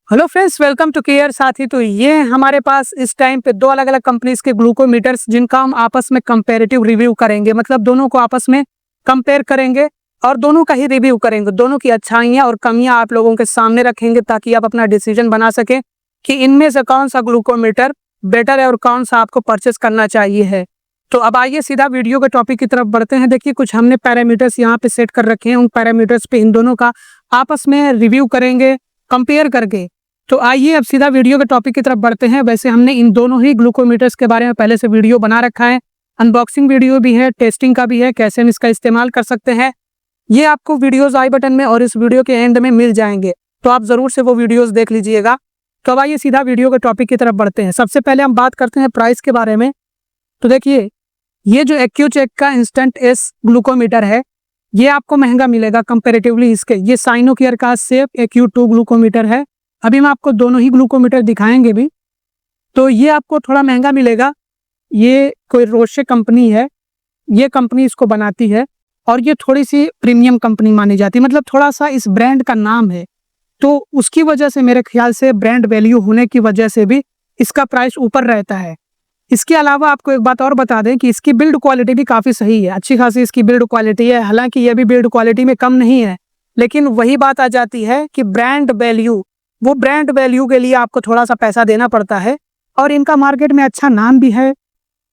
Hello friends, welcome to Care Saathi. तो ये हमारे पास इस टाइम पे दो अलग अलग कंपनीज के ग्लूकोमीटर्स जिनका हम आपस में कंपैरेटिव रिव्यू करेंगे। मतलब दोनों को आपस में कंपेयर करेंगे और दोनों का ही रिव्यू करेंगे। दोनों की अच्छाइयाँ और कमियां आप लोगों के सामने रखेंगे ताकि आप अपना डिसीजन बना सकें कि इनमें से कौन सा ग्लूकोमीटर बेटर है और कौन सा आपको परचेस करना चाहिए है। तो अब आइए सीधा वीडियो के टॉपिक की तरफ बढ़ते हैं। देखिए, कुछ हमने पैरामीटर्स यहाँ पे सेट कर रखे हैं। उन पैरामीटर्स पे इन दोनों का आपस में रिव्यू करेंगे कंपेयर करके। तो आइए अब सीधा वीडियो के टॉपिक की तरफ बढ़ते हैं। वैसे हमने इन दोनों ही ग्लूकोमीटर्स के बारे में पहले से वीडियो बना रखा है। अनबॉक्सिंग वीडियो भी है, टेस्टिंग का भी है, कैसे हम इसका इस्तेमाल कर सकते हैं, ये आपको वीडियोस आई बटन में और इस वीडियो के एंड में मिल जाएंगे। तो आप जरूर से वो वीडियोस देख लीजिएगा। तो अब आइए सीधा वीडियो के टॉपिक की तरफ बढ़ते हैं। सबसे पहले हम बात करते हैं प्राइस के बारे में। तो देखिए, ये जो एक्यूचेक का इंस्टेंट एस ग्लूकोमीटर है, ये आपको महंगा मिलेगा कंपेरेटिवली इसके। ये साइनोकेयर का सेफ AQ2 ग्लूकोमीटर है। अभी हम आपको दोनों ही ग्लूकोमीटर दिखाएंगे भी। तो ये आपको थोड़ा महंगा मिलेगा। ये कोई रोशे कंपनी है, ये कंपनी इसको बनाती है और ये थोड़ी सी प्रीमियम कंपनी मानी जाती है। मतलब थोड़ा सा इस ब्रांड का नाम है, तो उसकी वजह से मेरे ख्याल से ब्रांड वैल्यू होने की वजह से भी इसका प्राइस ऊपर रहता है। इसके अलावा आपको एक बात और बता दें कि इसकी बिल्ड क्वालिटी भी काफ़ी सही है, अच्छी खासी इसकी बिल्ड क्वालिटी है। हालांकि ये भी बिल्ड क्वालिटी में कम नहीं है, लेकिन वही बात आ जाती है कि ब्रांड वैल्यू, वो ब्रांड वैल्यू के लिए आपको थोड़ा सा पैसा देना पड़ता है। और इनका मार्केट में अच्छा नाम भी है,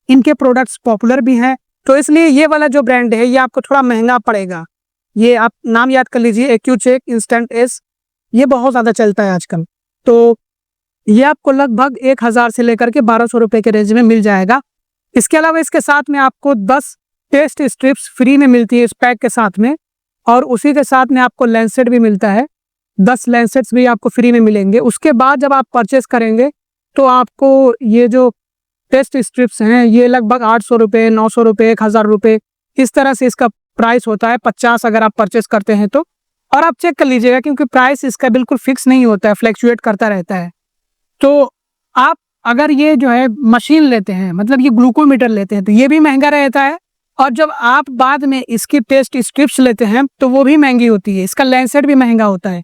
इनके प्रोडक्ट्स पॉपुलर भी हैं, तो इसलिए ये वाला जो ब्रांड है ये आपको थोड़ा महंगा पड़ेगा। ये आप नाम याद कर लीजिए, एक्यूचेक इंस्टेंट एस, ये बहुत ज़्यादा चलता है आजकल। तो ये आपको लगभग 1000 से लेकर के 1200 रुपये के रेंज में मिल जाएगा। इसके अलावा इसके साथ में आपको 10 टेस्ट स्ट्रिप्स फ्री में मिलती है इस पैक के साथ में, और उसी के साथ में आपको लैंसेट भी मिलता है। 10 लैंसेट्स भी आपको फ्री में मिलेंगे। उसके बाद जब आप परचेस करेंगे तो आपको ये जो टेस्ट स्ट्रिप्स हैं ये लगभग 800 रुपये, 900 रुपये, 1000 रुपये, इस तरह से इसका प्राइस होता है। 50 अगर आप परचेस करते हैं तो। और आप चेक कर लीजिएगा क्योंकि प्राइस इसका बिल्कुल फिक्स नहीं होता है, फ्लैक्चुएट करता रहता है। तो आप अगर ये जो है मशीन लेते हैं, मतलब ये ग्लूकोमीटर लेते हैं, तो ये भी महंगा रहता है। और जब आप बाद में इसकी टेस्ट स्ट्रिप्स लेते हैं तो वो भी महंगी होती है। इसका लैंसेट भी महंगा होता है।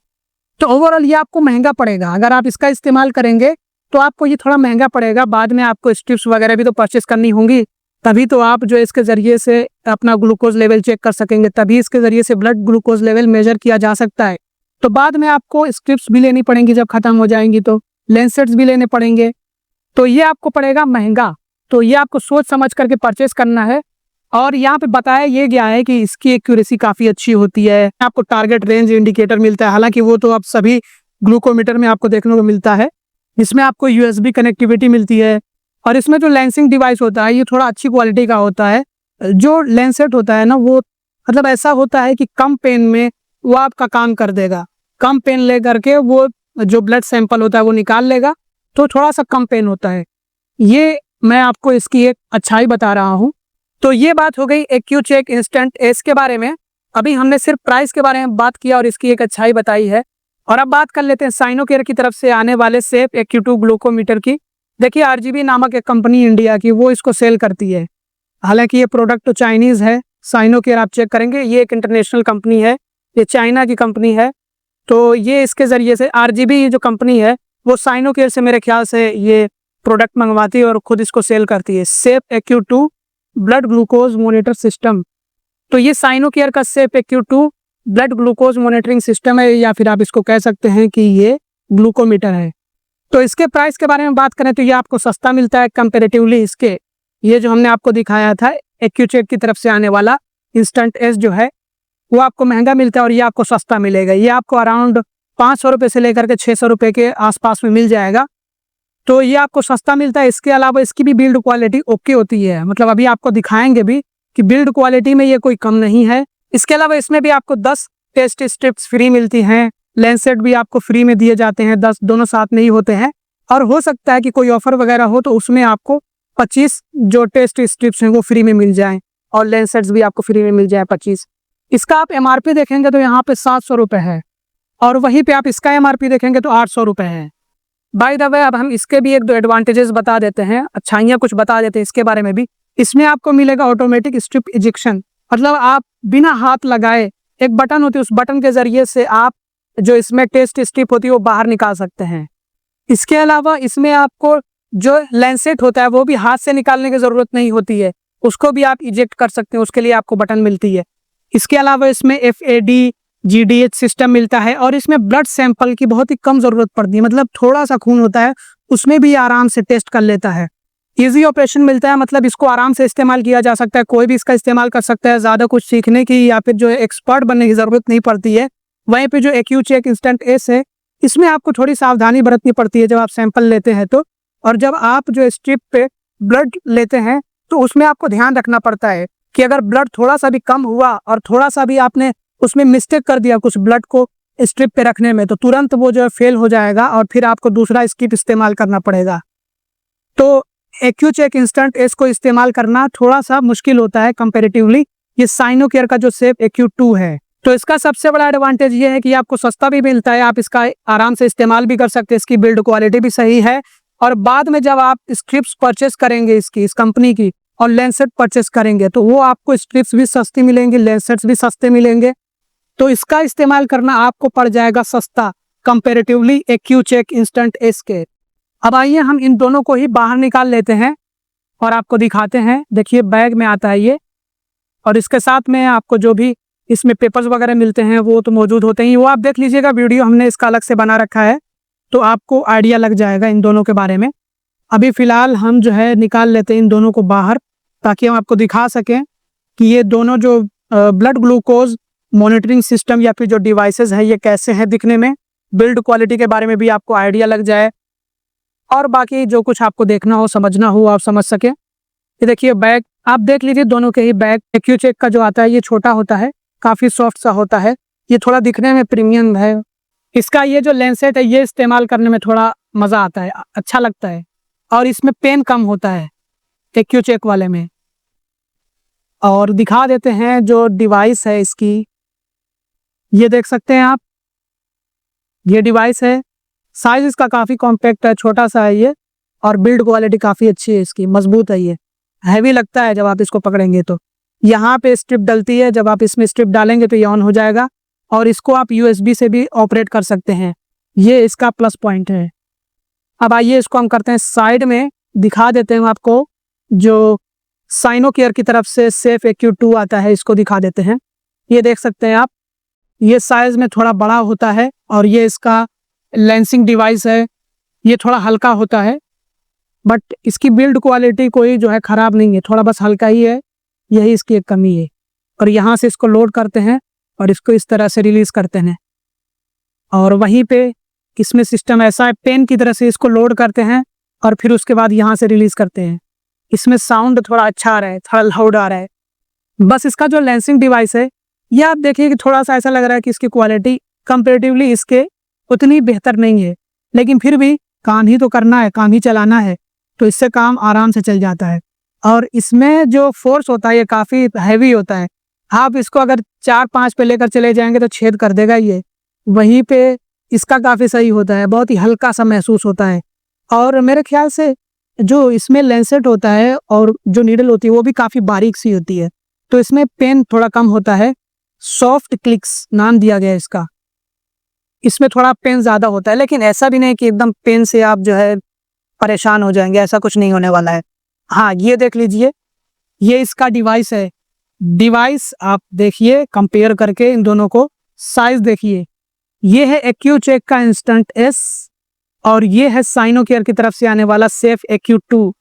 तो ओवरऑल ये आपको महंगा पड़ेगा। अगर आप इसका इस्तेमाल करेंगे तो आपको ये थोड़ा महंगा पड़ेगा। बाद में आपको स्ट्रिप्स वगैरह भी तो परचेस करनी होंगी, तभी तो आप जो इसके ज़रिए से अपना ग्लूकोज लेवल चेक कर सकेंगे, तभी इसके ज़रिए से ब्लड ग्लूकोज लेवल मेजर किया जा सकता है। तो बाद में आपको स्ट्रिप्स भी लेनी पड़ेंगी, जब ख़त्म हो जाएंगी तो लेंसेट्स भी लेने पड़ेंगे। तो ये आपको पड़ेगा महंगा। तो ये आपको सोच समझ करके परचेस करना है। और यहाँ पे बताया ये गया है कि इसकी एक्यूरेसी काफ़ी अच्छी होती है। आपको टारगेट रेंज इंडिकेटर मिलता है, हालांकि वो तो आप सभी ग्लूकोमीटर में आपको देखने को मिलता है। इसमें आपको USB कनेक्टिविटी मिलती है। और इसमें जो लेंसिंग डिवाइस होता है ये थोड़ा अच्छी क्वालिटी का होता है। जो लेंसेट होता है ना, वो मतलब ऐसा होता है कि कम पेन में वो आपका काम कर देगा। कम पेन ले करके वो जो ब्लड सैंपल होता है वो निकाल लेगा, तो थोड़ा सा कम पेन होता है। ये मैं आपको इसकी एक अच्छाई बता रहा हूँ। तो ये बात हो गई एक्यूचेक इंस्टेंट एस के बारे में। अभी हमने सिर्फ प्राइस के बारे में बात किया और इसकी एक अच्छाई बताई है। और अब बात कर लेते हैं साइनोकेयर की तरफ से आने वाले सेफ AQ2 ग्लूकोमीटर की। देखिए, RGB नामक एक कंपनी इंडिया की, वो इसको सेल करती है। हालांकि ये प्रोडक्ट तो चाइनीज़ है। साइनोकेयर आप चेक करेंगे, ये एक इंटरनेशनल कंपनी है, ये चाइना की कंपनी है। तो ये इसके ज़रिए से RGB जो कंपनी है वो साइनोकेयर से मेरे ख्याल से ये प्रोडक्ट मंगवाती है और ख़ुद इसको सेल करती है। Safe AQ2 blood glucose monitor system. तो ये साइनोकेयर का safe AQ2 blood glucose monitoring system है, या फिर आप इसको कह सकते हैं कि ये ग्लूकोमीटर है। तो इसके प्राइस के बारे में बात करें तो ये आपको सस्ता मिलता है कंपेरेटिवली इसके। ये जो हमने आपको दिखाया था एक्यूचेक की तरफ से आने वाला इंस्टेंट एस जो है वो आपको महंगा मिलता है और ये आपको सस्ता मिलेगा। ये आपको अराउंड 500 रुपये से लेकर के 600 रुपये के आसपास में मिल जाएगा। तो ये आपको सस्ता मिलता है। इसके अलावा इसकी भी बिल्ड क्वालिटी ओके होती है, मतलब अभी आपको दिखाएंगे भी कि बिल्ड क्वालिटी में ये कोई कम नहीं है। इसके अलावा इसमें भी आपको 10 टेस्ट स्ट्रिप्स फ्री मिलती हैं। लेंसेट भी आपको फ्री में दिए जाते हैं, 10 दोनों साथ में ही होते हैं। और हो सकता है कि कोई ऑफर वगैरह हो तो उसमें आपको 25 जो टेस्ट स्ट्रिप्स हैं वो फ्री में मिल जाएँ, और लेंसेट्स भी आपको फ्री में मिल जाए 25। इसका आप MRP देखेंगे तो यहाँ पे 700 रुपये है, और वहीं पे आप इसका MRP देखेंगे तो 800 रुपये है। बाय द वे, अब हम इसके भी एक दो एडवांटेजेस बता देते हैं, अच्छाइयाँ कुछ बता देते हैं इसके बारे में भी। इसमें आपको मिलेगा ऑटोमेटिक स्ट्रिप इजेक्शन, मतलब आप बिना हाथ लगाए, एक बटन होती है, उस बटन के जरिए से आप जो इसमें टेस्ट स्ट्रिप होती है वो बाहर निकाल सकते हैं। इसके अलावा इसमें आपको जो लैंसेट होता है वो भी हाथ से निकालने की ज़रूरत नहीं होती है, उसको भी आप इजेक्ट कर सकते हैं, उसके लिए आपको बटन मिलती है। इसके अलावा इसमें FAD GDH सिस्टम मिलता है और इसमें ब्लड सैंपल की बहुत ही कम ज़रूरत पड़ती है, मतलब थोड़ा सा खून होता है उसमें भी आराम से टेस्ट कर लेता है। ईजी ऑपरेशन मिलता है, मतलब इसको आराम से इस्तेमाल किया जा सकता है, कोई भी इसका इस्तेमाल कर सकता है, ज़्यादा कुछ सीखने की या फिर जो एक्सपर्ट बनने की ज़रूरत नहीं पड़ती है। वहीं पे जो AccuCheck Instant S है, इसमें आपको थोड़ी सावधानी बरतनी पड़ती है जब आप सैंपल लेते हैं तो, और जब आप जो स्ट्रिप पे ब्लड लेते हैं तो उसमें आपको ध्यान रखना पड़ता है कि अगर ब्लड थोड़ा सा भी कम हुआ और थोड़ा सा भी आपने उसमें मिस्टेक कर दिया कुछ ब्लड को स्ट्रिप पे रखने में, तो तुरंत वो जो है फेल हो जाएगा और फिर आपको दूसरा स्ट्रिप इस्तेमाल करना पड़ेगा। तो AccuCheck Instant S को इस्तेमाल करना थोड़ा सा मुश्किल होता है कंपैरेटिवली ये साइनोकेयर का जो सेफ AccuToo है। तो इसका सबसे बड़ा एडवांटेज ये है कि आपको सस्ता भी मिलता है, आप इसका आराम से इस्तेमाल भी कर सकते हैं, इसकी बिल्ड क्वालिटी भी सही है। और बाद में जब आप स्ट्रिप्स परचेस करेंगे इस कंपनी की और लेंसेट परचेस करेंगे तो वो आपको स्ट्रिप्स भी सस्ती मिलेंगी, लेंसेट्स भी सस्ते मिलेंगे। तो इसका इस्तेमाल करना आपको पड़ जाएगा सस्ता कंपैरेटिवली AccuCheck Instant S के। अब आइए हम इन दोनों को ही बाहर निकाल लेते हैं और आपको दिखाते हैं। देखिए बैग में आता है ये, और इसके साथ में आपको जो भी इसमें पेपर्स वगैरह मिलते हैं वो तो मौजूद होते ही, वो आप देख लीजिएगा, वीडियो हमने इसका अलग से बना रखा है तो आपको आइडिया लग जाएगा इन दोनों के बारे में। अभी फ़िलहाल हम जो है निकाल लेते हैं इन दोनों को बाहर, ताकि हम आपको दिखा सकें कि ये दोनों जो ब्लड ग्लूकोज मॉनिटरिंग सिस्टम या फिर जो डिवाइसेस हैं ये कैसे हैं दिखने में, बिल्ड क्वालिटी के बारे में भी आपको आइडिया लग जाए, और बाकी जो कुछ आपको देखना हो समझना हो आप समझ सकें। ये देखिए बैग आप देख लीजिए, दोनों के ही बैग। AccuCheck का जो आता है ये छोटा होता है, काफ़ी सॉफ्ट सा होता है, ये थोड़ा दिखने में प्रीमियम है। इसका ये जो लेंसेट है ये इस्तेमाल करने में थोड़ा मज़ा आता है, अच्छा लगता है, और इसमें पेन कम होता है AccuCheck वाले में। और दिखा देते हैं जो डिवाइस है इसकी, ये देख सकते हैं आप, ये डिवाइस है। साइज इसका काफ़ी कॉम्पैक्ट है, छोटा सा है ये, और बिल्ड क्वालिटी काफ़ी अच्छी है इसकी, मजबूत है, ये हैवी लगता है जब आप इसको पकड़ेंगे तो। यहाँ पे स्ट्रिप डलती है, जब आप इसमें स्ट्रिप डालेंगे तो ये ऑन हो जाएगा, और इसको आप USB से भी ऑपरेट कर सकते हैं, ये इसका प्लस पॉइंट है। अब आइए इसको हम करते हैं साइड में, दिखा देते हैं आपको जो साइनोकेयर की तरफ से सेफ AccuToo आता है, इसको दिखा देते हैं। ये देख सकते हैं आप, ये साइज में थोड़ा बड़ा होता है, और ये इसका लेंसिंग डिवाइस है, ये थोड़ा हल्का होता है, बट इसकी बिल्ड क्वालिटी कोई जो है ख़राब नहीं है, थोड़ा बस हल्का ही है, यही इसकी एक कमी है। और यहाँ से इसको लोड करते हैं और इसको इस तरह से रिलीज़ करते हैं, और वहीं पे इसमें सिस्टम ऐसा है, पेन की तरह से इसको लोड करते हैं और फिर उसके बाद यहाँ से रिलीज़ करते हैं। इसमें साउंड थोड़ा अच्छा आ रहा है, थोड़ा लाउड आ रहा है। बस इसका जो लेंसिंग डिवाइस है ये आप देखिए कि थोड़ा सा ऐसा लग रहा है कि इसकी क्वालिटी कंपेरेटिवली इसके उतनी बेहतर नहीं है, लेकिन फिर भी काम ही तो करना है, काम ही चलाना है, तो इससे काम आराम से चल जाता है। और इसमें जो फोर्स होता है ये काफ़ी हैवी होता है, आप इसको अगर 4-5 पे लेकर चले जाएंगे तो छेद कर देगा ये, वहीं पे इसका काफ़ी सही होता है, बहुत ही हल्का सा महसूस होता है। और मेरे ख्याल से जो इसमें लेंसेट होता है और जो नीडल होती है वो भी काफ़ी बारीक सी होती है, तो इसमें पेन थोड़ा कम होता है। सॉफ्ट क्लिक्स नाम दिया गया है इसका, इसमें थोड़ा पेन ज़्यादा होता है, लेकिन ऐसा भी नहीं कि एकदम पेन से आप जो है परेशान हो जाएंगे, ऐसा कुछ नहीं होने वाला है। हाँ, ये देख लीजिए, ये इसका डिवाइस है। डिवाइस आप देखिए कंपेयर करके इन दोनों को, साइज देखिए, ये है AccuCheck का Instant S और ये है साइनोकेयर की तरफ से आने वाला सेफ AccuToo।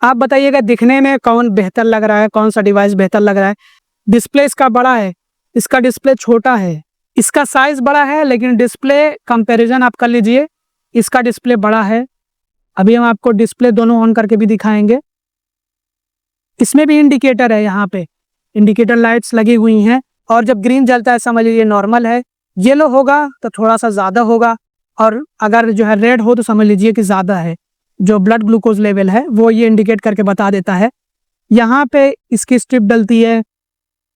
आप बताइएगा दिखने में कौन बेहतर लग रहा है, कौन सा डिवाइस बेहतर लग रहा है। डिस्प्ले इसका बड़ा है, इसका डिस्प्ले छोटा है, इसका साइज बड़ा है, लेकिन डिस्प्ले कंपैरिजन आप कर लीजिए, इसका डिस्प्ले बड़ा है। अभी हम आपको डिस्प्ले दोनों ऑन करके भी दिखाएंगे। इसमें भी इंडिकेटर है, यहाँ पे इंडिकेटर लाइट्स लगी हुई हैं, और जब ग्रीन जलता है समझ लीजिए नॉर्मल है, येलो होगा तो थोड़ा सा ज़्यादा होगा, और अगर जो है रेड हो तो समझ लीजिए कि ज़्यादा है। जो ब्लड ग्लूकोज लेवल है वो ये इंडिकेट करके बता देता है। यहाँ पे इसकी स्ट्रिप डलती है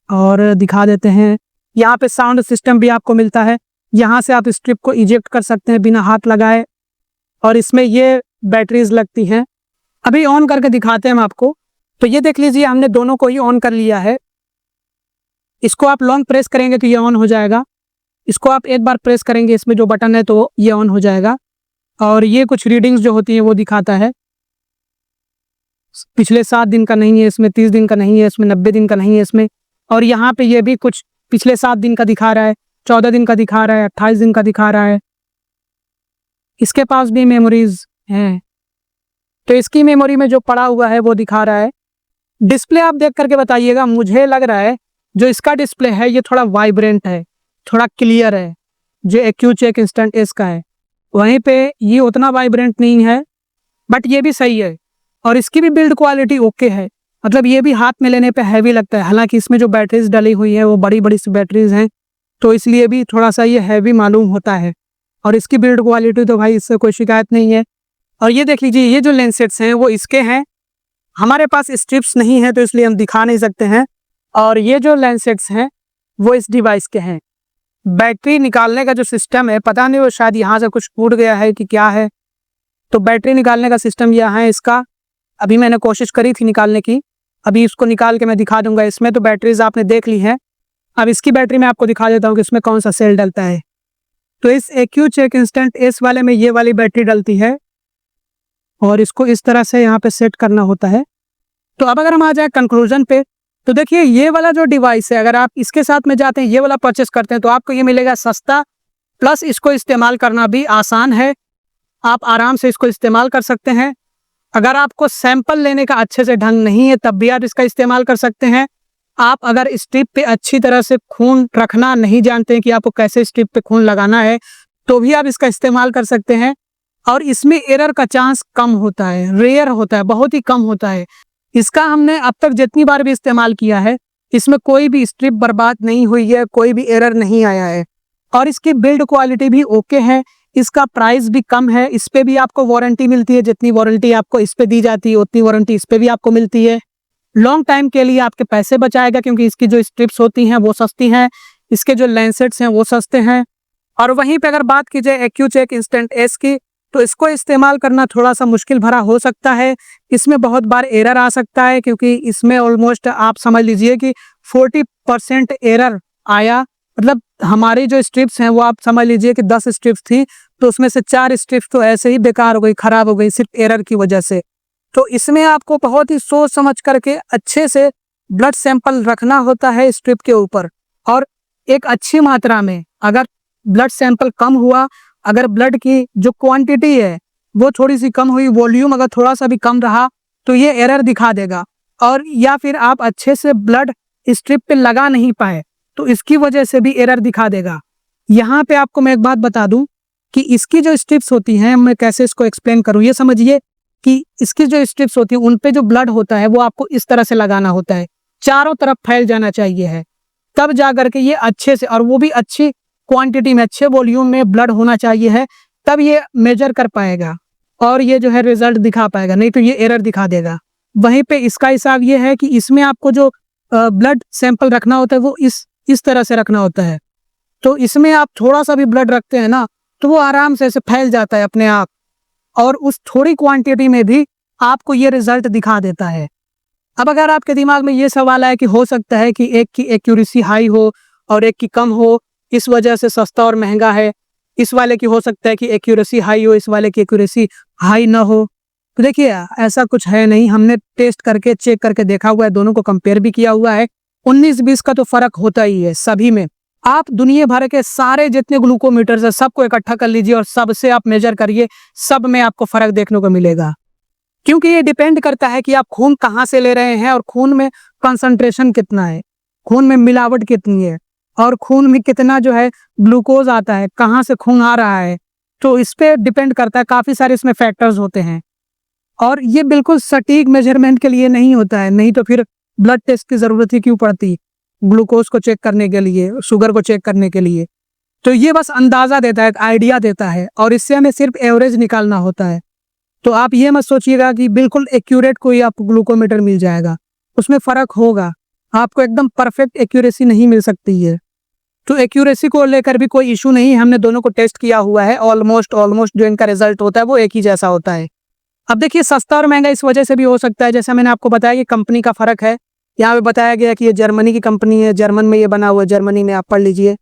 और दिखा देते हैं। यहाँ पे साउंड सिस्टम भी आपको मिलता है, यहाँ से आप स्ट्रिप को इजेक्ट कर सकते हैं बिना हाथ लगाए, और इसमें ये बैटरीज लगती हैं। अभी ऑन करके दिखाते हैं हम आपको। तो ये देख लीजिए, हमने दोनों को ही ऑन कर लिया है। इसको आप लॉन्ग प्रेस करेंगे तो ये ऑन हो जाएगा। इसको आप एक बार प्रेस करेंगे, इसमें जो बटन है तो ये ऑन हो जाएगा और ये कुछ रीडिंग्स जो होती हैं वो दिखाता है। पिछले 7 दिन का नहीं है इसमें, 30 दिन का नहीं है इसमें, 90 दिन का नहीं है इसमें। और यहाँ पे ये भी कुछ पिछले 7 दिन का दिखा रहा है, 14 दिन का दिखा रहा है, 28 दिन का दिखा रहा है। इसके पास भी मेमोरीज हैं, तो इसकी मेमोरी में जो पड़ा हुआ है वो दिखा रहा है। डिस्प्ले आप देख करके बताइएगा, मुझे लग रहा है जो इसका डिस्प्ले है ये थोड़ा वाइब्रेंट है, थोड़ा क्लियर है, जो EcuCheck Instant S का है। वहीं पे ये उतना वाइब्रेंट नहीं है, बट ये भी सही है और इसकी भी बिल्ड क्वालिटी ओके है। मतलब ये भी हाथ में लेने पे हैवी लगता है, हालांकि इसमें जो बैटरीज डली हुई है वो बड़ी बड़ी सी बैटरीज हैं, तो इसलिए भी थोड़ा सा ये हैवी मालूम होता है। और इसकी बिल्ड क्वालिटी तो भाई इससे कोई शिकायत नहीं है। और ये देख लीजिए, ये जो लेंसेट्स हैं वो इसके हैं, हमारे पास स्ट्रिप्स नहीं है तो इसलिए हम दिखा नहीं सकते हैं। और ये जो लेंसेट्स हैं वो इस डिवाइस के हैं। बैटरी निकालने का जो सिस्टम है, पता नहीं वो शायद यहाँ से कुछ टूट गया है कि क्या है, तो बैटरी निकालने का सिस्टम यहाँ है इसका। अभी मैंने कोशिश करी थी निकालने की, अभी इसको निकाल के मैं दिखा दूंगा। इसमें तो बैटरीज आपने देख ली हैं, अब इसकी बैटरी मैं आपको दिखा देता हूँ कि इसमें कौन सा सेल डलता है। तो इस EcuCheck Instant S वाले में ये वाली बैटरी डलती है और इसको इस तरह से यहाँ पे सेट करना होता है। तो अब अगर हम आ जाए कंक्लूजन पे, तो देखिए ये वाला जो डिवाइस है, अगर आप इसके साथ में जाते हैं, ये वाला परचेस करते हैं, तो आपको ये मिलेगा सस्ता, प्लस इसको इस्तेमाल करना भी आसान है। आप आराम से इसको इस्तेमाल कर सकते हैं। अगर आपको सैंपल लेने का अच्छे से ढंग नहीं है तब भी आप इसका इस्तेमाल कर सकते हैं। आप अगर स्ट्रिप पे अच्छी तरह से खून रखना नहीं जानते हैं कि आपको कैसे स्ट्रिप पे खून लगाना है, तो भी आप इसका इस्तेमाल कर सकते हैं। और इसमें एरर का चांस कम होता है, रेयर होता है, बहुत ही कम होता है। इसका हमने अब तक जितनी बार भी इस्तेमाल किया है, इसमें कोई भी स्ट्रिप बर्बाद नहीं हुई है, कोई भी एरर नहीं आया है। और इसकी बिल्ड क्वालिटी भी ओके है। इसका प्राइस भी कम है, इस पे भी आपको वारंटी मिलती है, जितनी वारंटी आपको इस पे दी जाती है उतनी वारंटी इस पे भी आपको मिलती है। लॉन्ग टाइम के लिए आपके पैसे बचाएगा, क्योंकि इसकी जो स्ट्रिप्स होती हैं वो सस्ती हैं, इसके जो लेंसेट्स हैं वो सस्ते हैं। और वहीं पे अगर बात की जाए EcuCheck Instant S की, तो इसको इस्तेमाल करना थोड़ा सा मुश्किल भरा हो सकता है। इसमें बहुत बार एरर आ सकता है, क्योंकि इसमें ऑलमोस्ट आप समझ लीजिए कि 40% एरर आया। मतलब हमारी जो स्ट्रिप्स हैं वो आप समझ लीजिए कि 10 स्ट्रिप्स थी, तो उसमें से 4 स्ट्रिप्स तो ऐसे ही बेकार हो गई, खराब हो गई, सिर्फ एरर की वजह से। तो इसमें आपको बहुत ही सोच समझ करके अच्छे से ब्लड सैंपल रखना होता है स्ट्रिप के ऊपर। और एक अच्छी मात्रा में, अगर ब्लड सैंपल कम हुआ, अगर ब्लड की जो क्वांटिटी है वो थोड़ी सी कम हुई, वॉल्यूम अगर थोड़ा सा भी कम रहा, तो ये एरर दिखा देगा। और या फिर आप अच्छे से ब्लड स्ट्रिप पे लगा नहीं पाए, तो इसकी वजह से भी एरर दिखा देगा। यहाँ पे आपको मैं एक बात बता दूं कि इसकी जो स्ट्रिप्स होती हैं, मैं कैसे इसको एक्सप्लेन करूँ, ये समझिए कि इसकी जो स्ट्रिप्स होती हैं उन पे जो ब्लड होता है वो आपको इस तरह से लगाना होता है, चारों तरफ फैल जाना चाहिए है, तब जा करके ये अच्छे से, और वो भी अच्छी क्वांटिटी में, अच्छे वॉल्यूम में ब्लड होना चाहिए है, तब ये मेजर कर पाएगा और ये जो है रिजल्ट दिखा पाएगा, नहीं तो ये एरर दिखा देगा। वहीं पे इसका हिसाब ये है कि इसमें आपको जो ब्लड सैंपल रखना होता है वो इस तरह से रखना होता है। तो इसमें आप थोड़ा सा भी ब्लड रखते हैं ना, तो वो आराम से ऐसे फैल जाता है अपने आप, और उस थोड़ी क्वांटिटी में भी आपको ये रिजल्ट दिखा देता है। अब अगर आपके दिमाग में ये सवाल आया कि हो सकता है कि एक की एक्यूरेसी हाई हो और एक की कम हो, इस वजह से सस्ता और महंगा है, इस वाले की हो सकता है कि एक्यूरेसी हाई हो, इस वाले की एक्यूरेसी हाई ना हो, तो देखिए ऐसा कुछ है नहीं। हमने टेस्ट करके चेक करके देखा हुआ है, दोनों को कंपेयर भी किया हुआ है। 19-20 का तो फर्क होता ही है सभी में। आप दुनिया भर के सारे जितने ग्लूकोमीटर है सबको इकट्ठा कर लीजिए और सबसे आप मेजर करिए, सब में आपको फर्क देखने को मिलेगा। क्योंकि ये डिपेंड करता है कि आप खून कहाँ से ले रहे हैं और खून में कंसंट्रेशन कितना है, खून में मिलावट कितनी है, और खून में कितना जो है ग्लूकोज आता है, कहाँ से खून आ रहा है, तो इस पे डिपेंड करता है। काफी सारे इसमें फैक्टर्स होते हैं और ये बिल्कुल सटीक मेजरमेंट के लिए नहीं होता है, नहीं तो फिर ब्लड टेस्ट की जरूरत ही क्यों पड़ती, ग्लूकोज को चेक करने के लिए, शुगर को चेक करने के लिए। तो ये बस अंदाजा देता है, आइडिया देता है, और इससे हमें सिर्फ एवरेज निकालना होता है। तो आप ये मत सोचिएगा कि बिल्कुल एक्यूरेट कोई आपको ग्लूकोमीटर मिल जाएगा, उसमें फर्क होगा, आपको एकदम परफेक्ट एक्यूरेसी नहीं मिल सकती है। तो एक्यूरेसी को लेकर भी कोई इशू नहीं, हमने दोनों को टेस्ट किया हुआ है, ऑलमोस्ट जो इनका रिजल्ट होता है वो एक ही जैसा होता है। अब देखिए सस्ता और महंगा इस वजह से भी हो सकता है, जैसा मैंने आपको बताया कि कंपनी का फर्क है। यहाँ पे बताया गया कि ये जर्मनी की कंपनी है, जर्मन में ये बना हुआ है, जर्मनी में आप पढ़ लीजिए।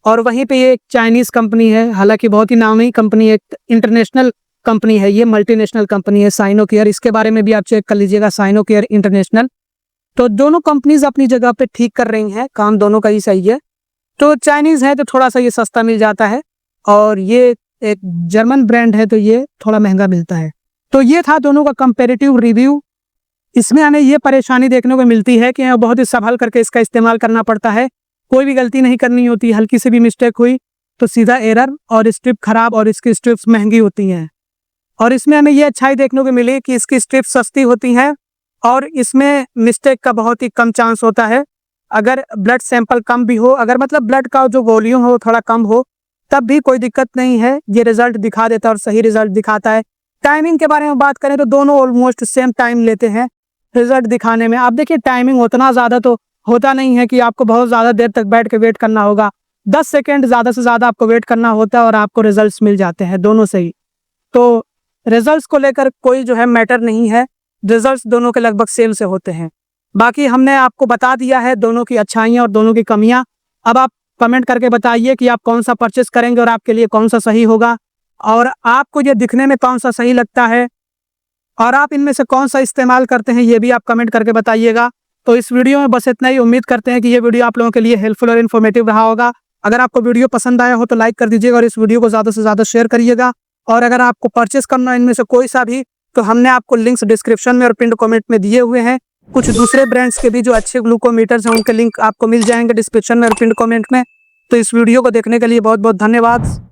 और वहीं पे ये एक चाइनीज़ कंपनी है, हालांकि बहुत ही नामी कंपनी है, एक इंटरनेशनल कंपनी है, ये मल्टीनेशनल कंपनी है साइनो केयर। इसके बारे में भी आप चेक कर लीजिएगा, साइनो केयर इंटरनेशनल। तो दोनों कंपनीज अपनी जगह पे ठीक कर रही हैं, काम दोनों का ही सही है। तो चाइनीज़ है तो थोड़ा सा ये सस्ता मिल जाता है, और ये एक जर्मन ब्रांड है तो ये थोड़ा महंगा मिलता है। तो ये था दोनों का कंपेरेटिव रिव्यू। इसमें हमें ये परेशानी देखने को मिलती है कि बहुत ही संभल करके इसका इस्तेमाल करना पड़ता है, कोई भी गलती नहीं करनी होती, हल्की से भी मिस्टेक हुई तो सीधा एरर और स्ट्रिप खराब, और इसकी स्ट्रिप्स महंगी होती हैं। और इसमें हमें ये अच्छाई देखने को मिली कि इसकी स्ट्रिप्स सस्ती होती हैं और इसमें मिस्टेक का बहुत ही कम चांस होता है। अगर ब्लड सैंपल कम भी हो, अगर मतलब ब्लड का जो वॉल्यूम हो थोड़ा कम हो, तब भी कोई दिक्कत नहीं है, ये रिजल्ट दिखा देता है और सही रिजल्ट दिखाता है। टाइमिंग के बारे में बात करें तो दोनों ऑलमोस्ट सेम टाइम लेते हैं रिजल्ट दिखाने में। आप देखिए टाइमिंग उतना ज़्यादा तो होता नहीं है कि आपको बहुत ज़्यादा देर तक बैठ के वेट करना होगा, 10 सेकेंड ज़्यादा से ज़्यादा आपको वेट करना होता है और आपको रिजल्ट्स मिल जाते हैं दोनों से ही। तो रिजल्ट्स को लेकर कोई जो है मैटर नहीं है, रिजल्ट्स दोनों के लगभग सेम से होते हैं। बाकी हमने आपको बता दिया है दोनों की अच्छाइयाँ और दोनों की कमियाँ। अब आप कमेंट करके बताइए कि आप कौन सा परचेस करेंगे और आपके लिए कौन सा सही होगा, और आपको ये दिखने में कौन सा सही लगता है, और आप इनमें से कौन सा इस्तेमाल करते हैं, ये भी आप कमेंट करके बताइएगा। तो इस वीडियो में बस इतना ही। उम्मीद करते हैं कि ये वीडियो आप लोगों के लिए हेल्पफुल और इन्फॉर्मेटिव रहा होगा। अगर आपको वीडियो पसंद आया हो तो लाइक कर दीजिएगा और इस वीडियो को ज़्यादा से ज़्यादा शेयर करिएगा। और अगर आपको परचेस करना है इनमें से कोई सा भी, तो हमने आपको लिंक्स डिस्क्रिप्शन में और पिन कमेंट में दिए हुए हैं। कुछ दूसरे ब्रांड्स के भी जो अच्छे ग्लूकोमीटर्स हैं उनके लिंक आपको मिल जाएंगे डिस्क्रिप्शन में और पिन कमेंट में। तो इस वीडियो को देखने के लिए बहुत बहुत धन्यवाद।